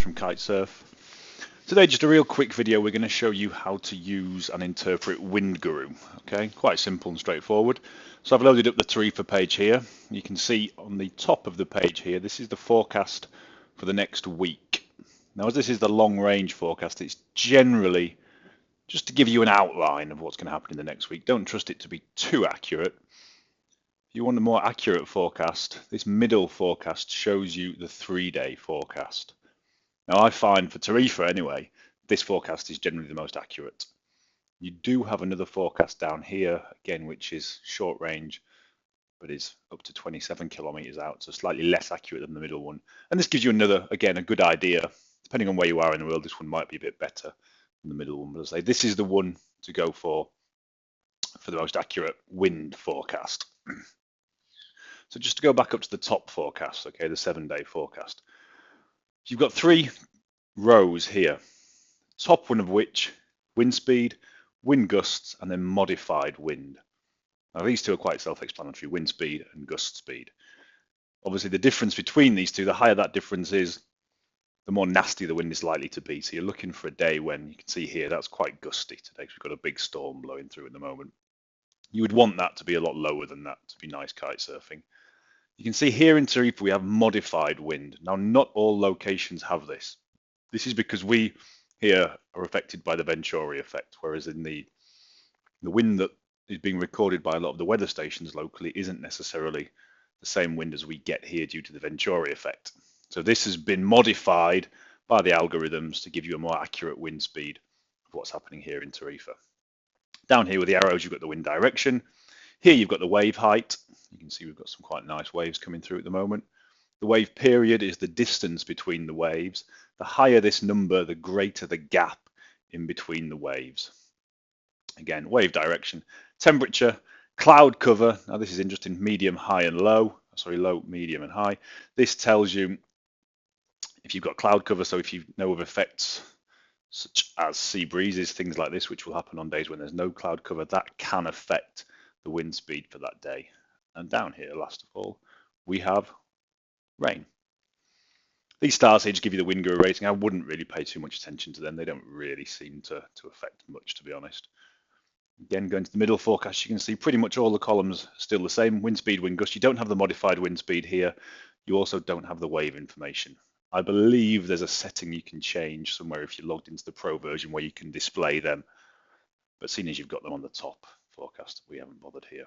from Kitesurf. Today, just a real quick video. We're going to show you how to use and interpret Windguru. Okay, quite simple and straightforward. So I've loaded up the Tarifa page here. You can see on the top of the page here, this is the forecast for the next week. Now, as this is the long range forecast, it's generally just to give you an outline of what's going to happen in the next week. Don't trust it to be too accurate. If you want a more accurate forecast, this middle forecast shows you the 3-day forecast. Now, I find for Tarifa anyway, this forecast is generally the most accurate. You do have another forecast down here, again, which is short range, but is up to 27 kilometers out, so slightly less accurate than the middle one. And this gives you another, again, a good idea. Depending on where you are in the world, this one might be a bit better than the middle one. But as I say, this is the one to go for the most accurate wind forecast. So just to go back up to the top forecast, okay, the 7-day forecast. You've got 3 rows here, top one of which, wind speed, wind gusts, and then modified wind. Now these two are quite self-explanatory, wind speed and gust speed. Obviously the difference between these two, the higher that difference is, the more nasty the wind is likely to be. So you're looking for a day when, you can see here, that's quite gusty today because we've got a big storm blowing through at the moment. You would want that to be a lot lower than that to be nice kite surfing. You can see here in Tarifa we have modified wind. Now, not all locations have this. This is because we here are affected by the Venturi effect, whereas in the wind that is being recorded by a lot of the weather stations locally isn't necessarily the same wind as we get here due to the Venturi effect. So this has been modified by the algorithms to give you a more accurate wind speed of what's happening here in Tarifa. Down here with the arrows, you've got the wind direction. Here you've got the wave height. You can see we've got some quite nice waves coming through at the moment. The wave period is the distance between the waves. The higher this number, the greater the gap in between the waves. Again, wave direction, temperature, cloud cover. Now this is interesting, medium, high and low. Sorry, low, medium and high. This tells you if you've got cloud cover, so if you know of effects such as sea breezes, things like this, which will happen on days when there's no cloud cover, that can affect the wind speed for that day. And down here, last of all, we have rain. These stars here just give you the Windguru rating. I wouldn't really pay too much attention to them. They don't really seem to affect much, to be honest. Again, going to the middle forecast, you can see pretty much all the columns still the same. Wind speed, wind gust. You don't have the modified wind speed here. You also don't have the wave information. I believe there's a setting you can change somewhere if you're logged into the Pro version where you can display them. But seeing as you've got them on the top forecast, we haven't bothered here.